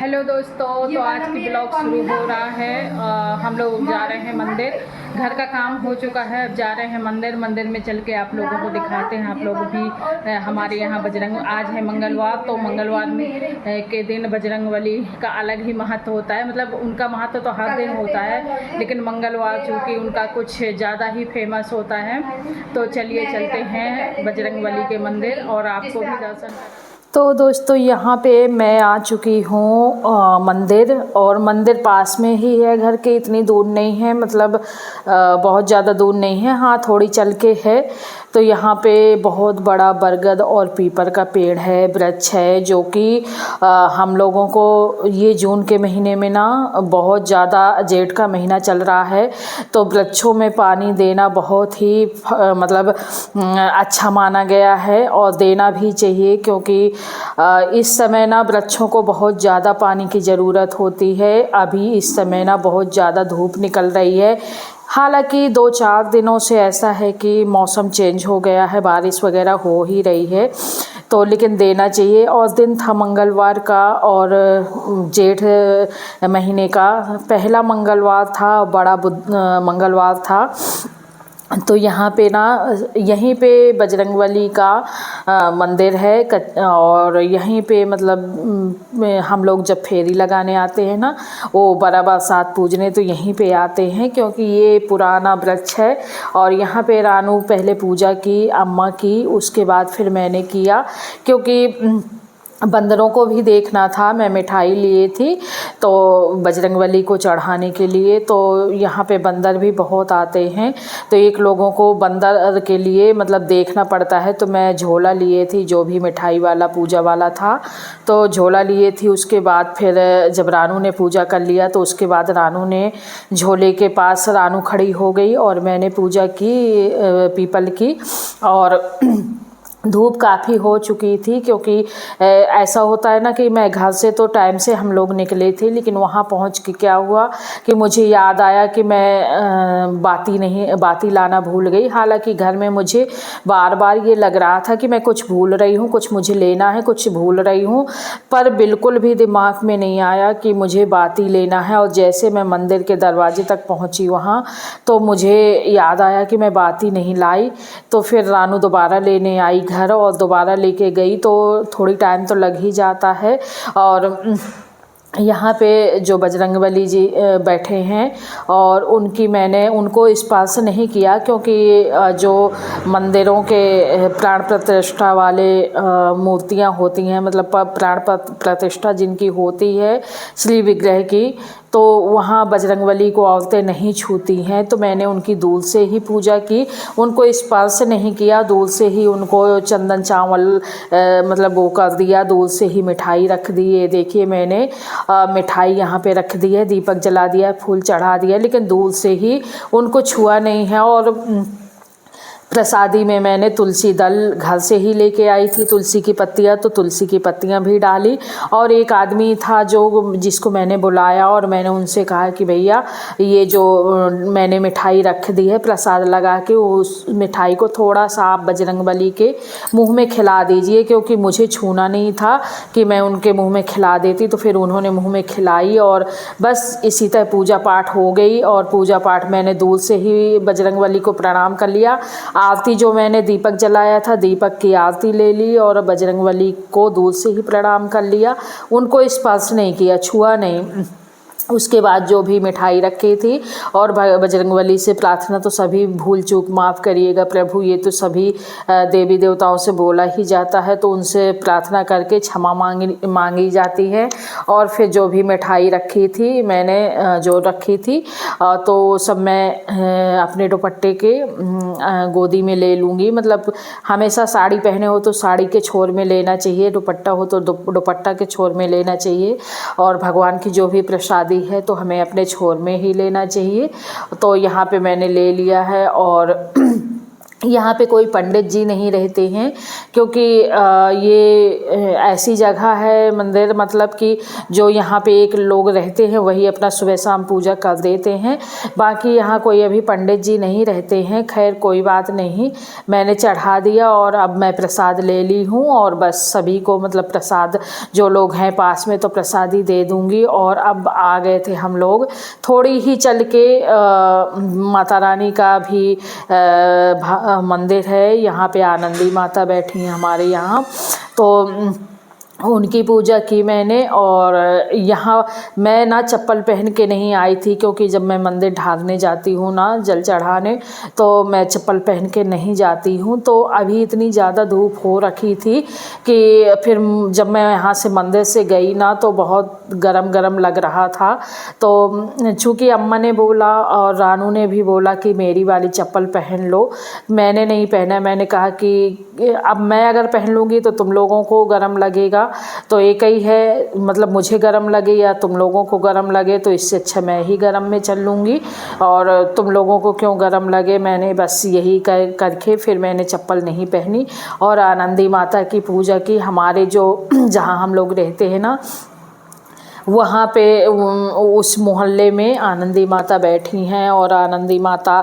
Hello दोस्तों, तो आज की ब्लॉग शुरू हो रहा है। हम लोग जा रहे हैं मंदिर। घर का काम हो चुका है, अब जा रहे हैं मंदिर। मंदिर में चल के आप लोगों को दिखाते हैं। आप लोग भी हमारे यहाँ बजरंग, आज है मंगलवार, तो मंगलवार के दिन बजरंगबली का अलग ही महत्व होता है। मतलब उनका महत्व तो हर दिन होता है, लेकिन मंगलवार चूँकि उनका कुछ ज़्यादा ही फेमस होता है। तो चलिए चलते हैं बजरंगबली के मंदिर और आपको भी दर्शन। तो दोस्तों यहाँ पे मैं आ चुकी हूँ मंदिर, और मंदिर पास में ही है घर के, इतनी दूर नहीं है, मतलब बहुत ज़्यादा दूर नहीं है, हाँ थोड़ी चल के है। तो यहाँ पे बहुत बड़ा बरगद और पीपल का पेड़ है, वृक्ष है, जो कि हम लोगों को ये जून के महीने में ना बहुत ज़्यादा, जेठ का महीना चल रहा है, तो वृक्षों में पानी देना बहुत ही मतलब अच्छा माना गया है और देना भी चाहिए, क्योंकि इस समय ना वृक्षों को बहुत ज़्यादा पानी की ज़रूरत होती है। अभी इस समय ना बहुत ज़्यादा धूप निकल रही है। हालांकि 2-4 दिनों से ऐसा है कि मौसम चेंज हो गया है, बारिश वगैरह हो ही रही है, तो लेकिन देना चाहिए। और दिन था मंगलवार का, और जेठ महीने का पहला मंगलवार था, बड़ा मंगलवार था। तो यहाँ पे ना, यहीं पे बजरंगबली का मंदिर है, और यहीं पे मतलब हम लोग जब फेरी लगाने आते हैं ना, वो बराबर साथ पूजने, तो यहीं पे आते हैं, क्योंकि ये पुराना वृक्ष है। और यहाँ पे रानू पहले पूजा की, अम्मा की, उसके बाद फिर मैंने किया, क्योंकि बंदरों को भी देखना था। मैं मिठाई लिए थी तो बजरंगबली को चढ़ाने के लिए, तो यहाँ पे बंदर भी बहुत आते हैं, तो एक लोगों को बंदर के लिए मतलब देखना पड़ता है। तो मैं झोला लिए थी, जो भी मिठाई वाला पूजा वाला था, तो झोला लिए थी। उसके बाद फिर जब रानू ने पूजा कर लिया, तो उसके बाद रानू ने झोले के पास रानू खड़ी हो गई और मैंने पूजा की पीपल की। और धूप काफ़ी हो चुकी थी, क्योंकि ऐसा होता है ना कि मैं घर से तो टाइम से हम लोग निकले थे, लेकिन वहाँ पहुँच के क्या हुआ कि मुझे याद आया कि मैं बाती लाना भूल गई। हालांकि घर में मुझे बार बार ये लग रहा था कि मैं कुछ भूल रही हूँ, कुछ मुझे लेना है, कुछ भूल रही हूँ, पर बिल्कुल भी दिमाग में नहीं आया कि मुझे बाती लेना है। और जैसे मैं मंदिर के दरवाजे तक पहुँची वहाँ, तो मुझे याद आया कि मैं बाती नहीं लाई। तो फिर रानू दोबारा लेने आई घर, और दोबारा लेके गई, तो थोड़ी टाइम तो लग ही जाता है। और यहाँ पे जो बजरंगबली जी बैठे हैं, और मैंने उनको स्पर्श नहीं किया, क्योंकि जो मंदिरों के प्राण प्रतिष्ठा वाले मूर्तियाँ होती हैं, मतलब प्राण प्रतिष्ठा जिनकी होती है श्री विग्रह की, तो वहाँ बजरंगबली को औरतें नहीं छूती हैं। तो मैंने उनकी दूर से ही पूजा की, उनको स्पर्श नहीं किया, दूर से ही उनको चंदन चावल मतलब वो कर दिया, दूर से ही मिठाई रख दी। ये देखिए मैंने मिठाई यहाँ पे रख दी है, दीपक जला दिया, फूल चढ़ा दिया, लेकिन दूर से ही उनको छुआ नहीं है। और प्रसादी में मैंने तुलसी दल घर से ही लेके आई थी, तुलसी की पत्तियाँ, तो तुलसी की पत्तियाँ भी डाली। और एक आदमी था जिसको मैंने बुलाया, और मैंने उनसे कहा कि भैया ये जो मैंने मिठाई रख दी है प्रसाद लगा के, उस मिठाई को थोड़ा सा आप बजरंगबली के मुंह में खिला दीजिए, क्योंकि मुझे छूना नहीं था कि मैं उनके मुंह में खिला देती। तो फिर उन्होंने मुंह में खिलाई, और बस इसी तरह पूजा पाठ हो गई। और पूजा पाठ मैंने दूर से ही बजरंगबली को प्रणाम कर लिया। आरती जो मैंने दीपक जलाया था, दीपक की आरती ले ली, और बजरंगबली को दूर से ही प्रणाम कर लिया, उनको स्पर्श नहीं किया, छुआ नहीं। उसके बाद जो भी मिठाई रखी थी, और बजरंगबली से प्रार्थना तो सभी भूल चूक माफ़ करिएगा प्रभु, ये तो सभी देवी देवताओं से बोला ही जाता है, तो उनसे प्रार्थना करके क्षमा मांगी जाती है। और फिर जो भी मिठाई रखी थी मैंने जो रखी थी, तो सब मैं अपने दुपट्टे के गोदी में ले लूँगी। मतलब हमेशा साड़ी पहने हो तो साड़ी के छोर में लेना चाहिए, दुपट्टा हो तो दुपट्टा के छोर में लेना चाहिए, और भगवान की जो भी प्रसादी है तो हमें अपने छोर में ही लेना चाहिए। तो यहाँ पे मैंने ले लिया है, और यहाँ पे कोई पंडित जी नहीं रहते हैं, क्योंकि ये ऐसी जगह है मंदिर, मतलब कि जो यहाँ पे एक लोग रहते हैं वही अपना सुबह शाम पूजा कर देते हैं। बाकी यहाँ कोई अभी पंडित जी नहीं रहते हैं। खैर कोई बात नहीं, मैंने चढ़ा दिया और अब मैं प्रसाद ले ली हूँ और बस सभी को मतलब प्रसाद जो लोग हैं पास में तो प्रसाद ही दे दूँगी। और अब आ गए थे हम लोग थोड़ी ही चल के माता रानी का भी मंदिर है, यहाँ पे आनंदी माता बैठी हैं हमारे यहाँ, तो उनकी पूजा की मैंने। और यहाँ मैं ना चप्पल पहन के नहीं आई थी, क्योंकि जब मैं मंदिर ढालने जाती हूँ ना जल चढ़ाने, तो मैं चप्पल पहन के नहीं जाती हूँ। तो अभी इतनी ज़्यादा धूप हो रखी थी कि फिर जब मैं यहाँ से मंदिर से गई ना तो बहुत गरम गरम लग रहा था। तो चूँकि अम्मा ने बोला और रानू ने भी बोला कि मेरी वाली चप्पल पहन लो, मैंने नहीं पहना। मैंने कहा कि अब मैं अगर पहन लूँगी तो तुम लोगों को गरम लगेगा, तो एक ही है, मतलब मुझे गरम लगे या तुम लोगों को गरम लगे, तो इससे अच्छा मैं ही गरम में चल लूँगी और तुम लोगों को क्यों गरम लगे। मैंने बस यही करके फिर मैंने चप्पल नहीं पहनी और आनंदी माता की पूजा की। हमारे जो जहाँ हम लोग रहते हैं ना वहाँ पे उस मोहल्ले में आनंदी माता बैठी हैं और आनंदी माता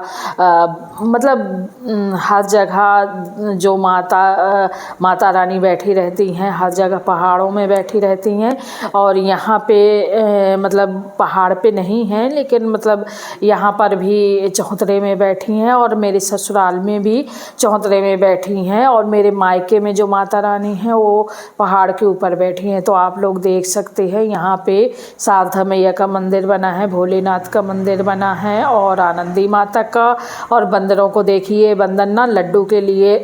मतलब हर जगह जो माता रानी बैठी रहती हैं, हर जगह पहाड़ों में बैठी रहती हैं। और यहाँ पे मतलब पहाड़ पे नहीं हैं, लेकिन मतलब यहाँ पर भी चौतरे में बैठी हैं और मेरे ससुराल में भी चौतरे में बैठी हैं और मेरे मायके में जो माता रानी हैं वो पहाड़ के ऊपर बैठी हैं। तो आप लोग देख सकते हैं यहाँ पे शारदा मैया का मंदिर बना है, भोलेनाथ का मंदिर बना है और आनंदी माता का। और बंदरों को देखिए, बंदर ना लड्डू के लिए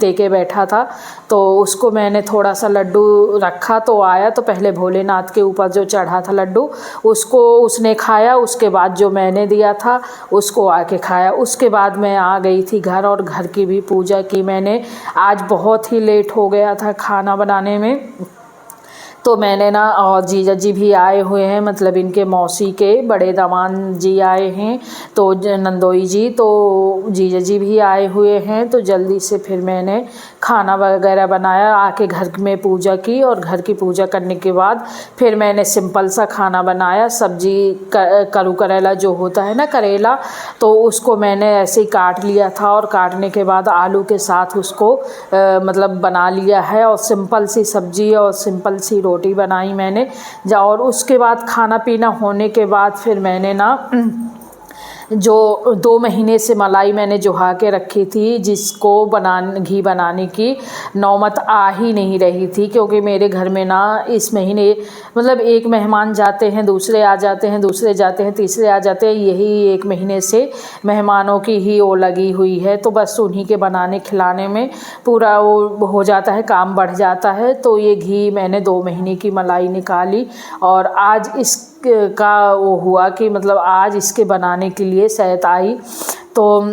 टेके बैठा था, तो उसको मैंने थोड़ा सा लड्डू रखा तो आया, तो पहले भोलेनाथ के ऊपर जो चढ़ा था लड्डू उसको उसने खाया, उसके बाद जो मैंने दिया था उसको आके खाया। उसके बाद मैं आ गई थी घर और घर की भी पूजा की मैंने। आज बहुत ही लेट हो गया था खाना बनाने में, तो मैंने ना, और जीजा जी भी आए हुए हैं, मतलब इनके मौसी के बड़े दामाद जी आए हैं, तो नंदोई जी, तो जीजा जी भी आए हुए हैं। तो जल्दी से फिर मैंने खाना वगैरह बनाया, आके घर में पूजा की और घर की पूजा करने के बाद फिर मैंने सिंपल सा खाना बनाया। सब्जी करू करेला जो होता है ना, करेला, तो उसको मैंने ऐसे ही काट लिया था और काटने के बाद आलू के साथ उसको मतलब बना लिया है और सिंपल सी सब्जी और सिंपल सी रोटी बनाई मैंने। और उसके बाद खाना पीना होने के बाद फिर मैंने ना जो 2 महीने से मलाई मैंने जुहा के रखी थी, जिसको घी बनाने की नौबत आ ही नहीं रही थी, क्योंकि मेरे घर में ना इस महीने मतलब एक मेहमान जाते हैं, दूसरे आ जाते हैं, दूसरे जाते हैं, तीसरे आ जाते हैं, यही 1 महीने से मेहमानों की ही वो लगी हुई है। तो बस उन्हीं के बनाने खिलाने में पूरा वो हो जाता है, काम बढ़ जाता है। तो ये घी मैंने 2 महीने की मलाई निकाली और आज इसका वो हुआ कि मतलब आज इसके बनाने के लिए सैत आई। तो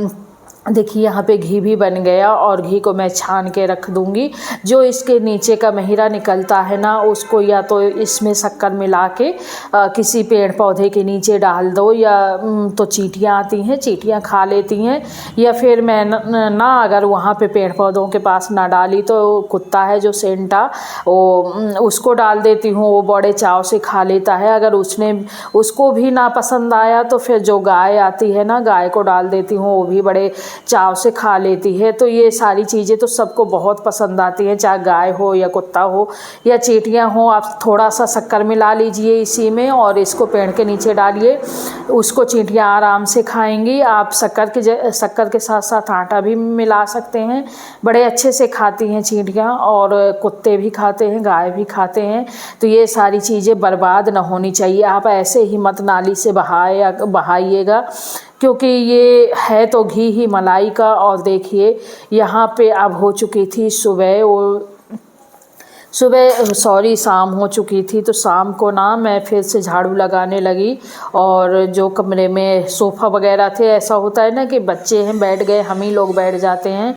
देखिए यहाँ पे घी भी बन गया और घी को मैं छान के रख दूँगी। जो इसके नीचे का महिरा निकलता है ना, उसको या तो इसमें शक्कर मिला के किसी पेड़ पौधे के नीचे डाल दो, या तो चींटियाँ आती हैं, चींटियाँ खा लेती हैं, या फिर मैं ना अगर वहाँ पे पेड़ पौधों के पास ना डाली तो कुत्ता है जो सेंटा, वो उसको डाल देती हूँ, वो बड़े चाव से खा लेता है। अगर उसको भी ना पसंद आया तो फिर जो गाय आती है ना, गाय को डाल देती हूँ, वो भी बड़े चाव से खा लेती है। तो ये सारी चीज़ें तो सबको बहुत पसंद आती हैं, चाहे गाय हो या कुत्ता हो या चींटियाँ हो। आप थोड़ा सा शक्कर मिला लीजिए इसी में और इसको पेड़ के नीचे डालिए, उसको चींटियाँ आराम से खाएंगी। आप शक्कर के साथ साथ आटा भी मिला सकते हैं, बड़े अच्छे से खाती हैं चींटियाँ, और कुत्ते भी खाते हैं, गाय भी खाते हैं। तो ये सारी चीज़ें बर्बाद ना होनी चाहिए। आप ऐसे ही मत नाली से बहाइएगा, क्योंकि ये है तो घी ही मलाई का। और देखिए यहाँ पे अब हो चुकी थी शाम हो चुकी थी। तो शाम को ना मैं फिर से झाड़ू लगाने लगी और जो कमरे में सोफ़ा वगैरह थे, ऐसा होता है ना कि बच्चे हैं बैठ गए, हम ही लोग बैठ जाते हैं,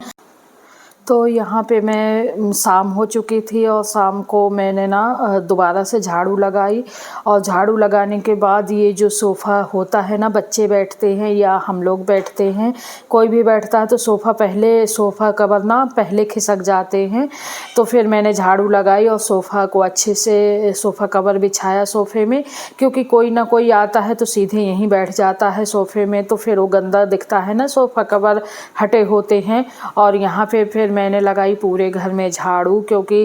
तो यहाँ पे मैं शाम हो चुकी थी और शाम को मैंने ना दोबारा से झाड़ू लगाई। और झाड़ू लगाने के बाद ये जो सोफ़ा होता है ना, बच्चे बैठते हैं या हम लोग बैठते हैं, कोई भी बैठता है तो सोफ़ा कवर ना पहले खिसक जाते हैं। तो फिर मैंने झाड़ू लगाई और सोफ़ा को अच्छे से सोफ़ा कवर बिछाया सोफ़े में, क्योंकि कोई ना कोई आता है तो सीधे यहीं बैठ जाता है सोफ़े में, तो फिर वो गंदा दिखता है ना, सोफ़ा कवर हटे होते हैं। और यहाँ पे फिर मैंने लगाई पूरे घर में झाड़ू, क्योंकि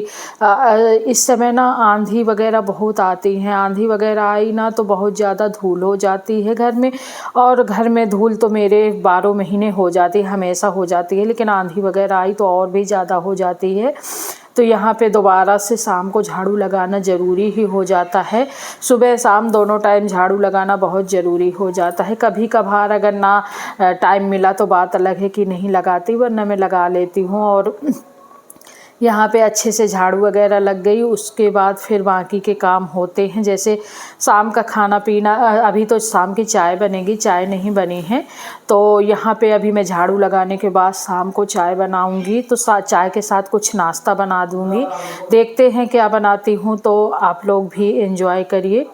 इस समय ना आंधी वगैरह बहुत आती हैं। आंधी वगैरह आई ना तो बहुत ज़्यादा धूल हो जाती है घर में, और घर में धूल तो मेरे 12 महीने हो जाती है, हमेशा हो जाती है, लेकिन आंधी वगैरह आई तो और भी ज़्यादा हो जाती है। तो यहाँ पे दोबारा से शाम को झाड़ू लगाना ज़रूरी ही हो जाता है। सुबह शाम दोनों टाइम झाड़ू लगाना बहुत ज़रूरी हो जाता है। कभी कभार अगर ना टाइम मिला तो बात अलग है कि नहीं लगाती, वरना मैं लगा लेती हूँ। और यहाँ पे अच्छे से झाड़ू वगैरह लग गई, उसके बाद फिर बाकी के काम होते हैं, जैसे शाम का खाना पीना। अभी तो शाम की चाय बनेगी, चाय नहीं बनी है। तो यहाँ पे अभी मैं झाड़ू लगाने के बाद शाम को चाय बनाऊंगी, तो चाय के साथ कुछ नाश्ता बना दूंगी। देखते हैं क्या बनाती हूँ, तो आप लोग भी एंजॉय करिए।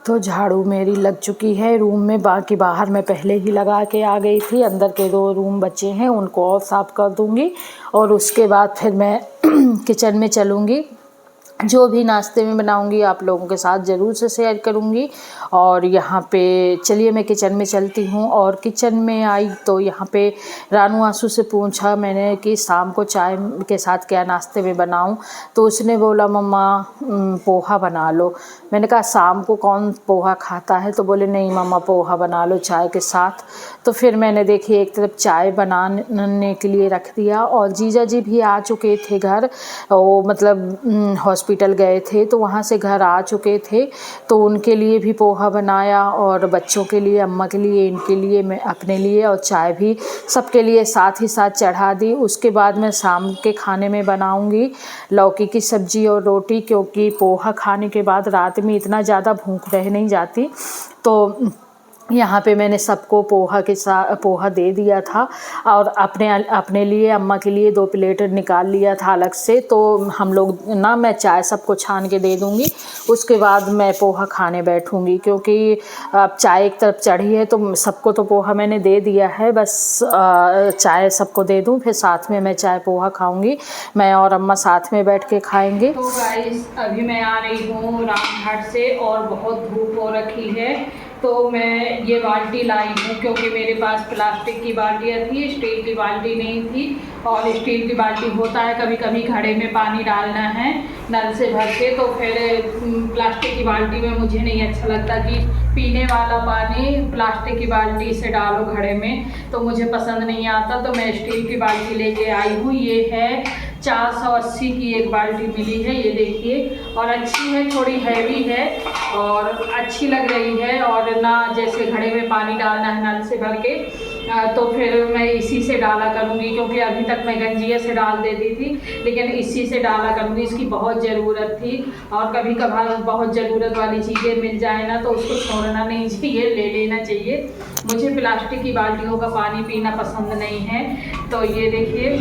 तो झाड़ू मेरी लग चुकी है रूम में, बाकी बाहर मैं पहले ही लगा के आ गई थी। अंदर के 2 रूम बचे हैं, उनको और साफ़ कर दूंगी, और उसके बाद फिर मैं किचन में चलूँगी। जो भी नाश्ते में बनाऊंगी आप लोगों के साथ ज़रूर से शेयर करूंगी। और यहाँ पे चलिए मैं किचन में चलती हूँ। और किचन में आई तो यहाँ पे रानू आंसू से पूछा मैंने कि शाम को चाय के साथ क्या नाश्ते में बनाऊं, तो उसने बोला मम्मा पोहा बना लो। मैंने कहा शाम को कौन पोहा खाता है, तो बोले नहीं मम्मा पोहा बना लो चाय के साथ। तो फिर मैंने देखी एक तरफ चाय बनाने के लिए रख दिया, और जीजा जी भी आ चुके थे घर, वो मतलब हॉस्पिटल गए थे तो वहाँ से घर आ चुके थे, तो उनके लिए भी पोहा बनाया, और बच्चों के लिए, अम्मा के लिए, इनके लिए, मैं अपने लिए, और चाय भी सबके लिए साथ ही साथ चढ़ा दी। उसके बाद मैं शाम के खाने में बनाऊंगी लौकी की सब्ज़ी और रोटी, क्योंकि पोहा खाने के बाद रात में इतना ज़्यादा भूख रह नहीं जाती। तो यहाँ पे मैंने सबको पोहा दे दिया था, और अपने लिए, अम्मा के लिए 2 प्लेट निकाल लिया था अलग से। तो हम लोग ना, मैं चाय सबको छान के दे दूँगी, उसके बाद मैं पोहा खाने बैठूँगी, क्योंकि अब चाय एक तरफ चढ़ी है तो सबको तो पोहा मैंने दे दिया है, बस चाय सबको दे दूँ, फिर साथ में मैं चाय पोहा खाऊँगी। मैं और अम्मा साथ में बैठ के खाएँगे। तो गाइस अभी मैं आ रही हूँ रामघाट से, और बहुत धूप हो रखी है, तो मैं ये बाल्टी लाई हूँ, क्योंकि मेरे पास प्लास्टिक की बाल्टियाँ थी, स्टील की बाल्टी नहीं थी। और स्टील की बाल्टी होता है कभी कभी घड़े में पानी डालना है नल से भर के, तो फिर प्लास्टिक की बाल्टी में मुझे नहीं अच्छा लगता कि पीने वाला पानी प्लास्टिक की बाल्टी से डालो घड़े में, तो मुझे पसंद नहीं आता। तो मैं स्टील की बाल्टी लेके आई हूँ। ये है 480 की एक बाल्टी मिली है, ये देखिए, और अच्छी है, थोड़ी हैवी है और अच्छी लग रही है। और ना जैसे घड़े में पानी डालना है नल से भर के, तो फिर मैं इसी से डाला करूँगी, क्योंकि अभी तक मैं गंजिया से डाल देती थी, लेकिन इसी से डाला करूँगी। इसकी बहुत ज़रूरत थी, और कभी कभार बहुत ज़रूरत वाली चीज़ें मिल जाए ना तो उसको छोड़ना नहीं चाहिए, ले लेना चाहिए। मुझे प्लास्टिक की बाल्टियों का पानी पीना पसंद नहीं है। तो ये देखिए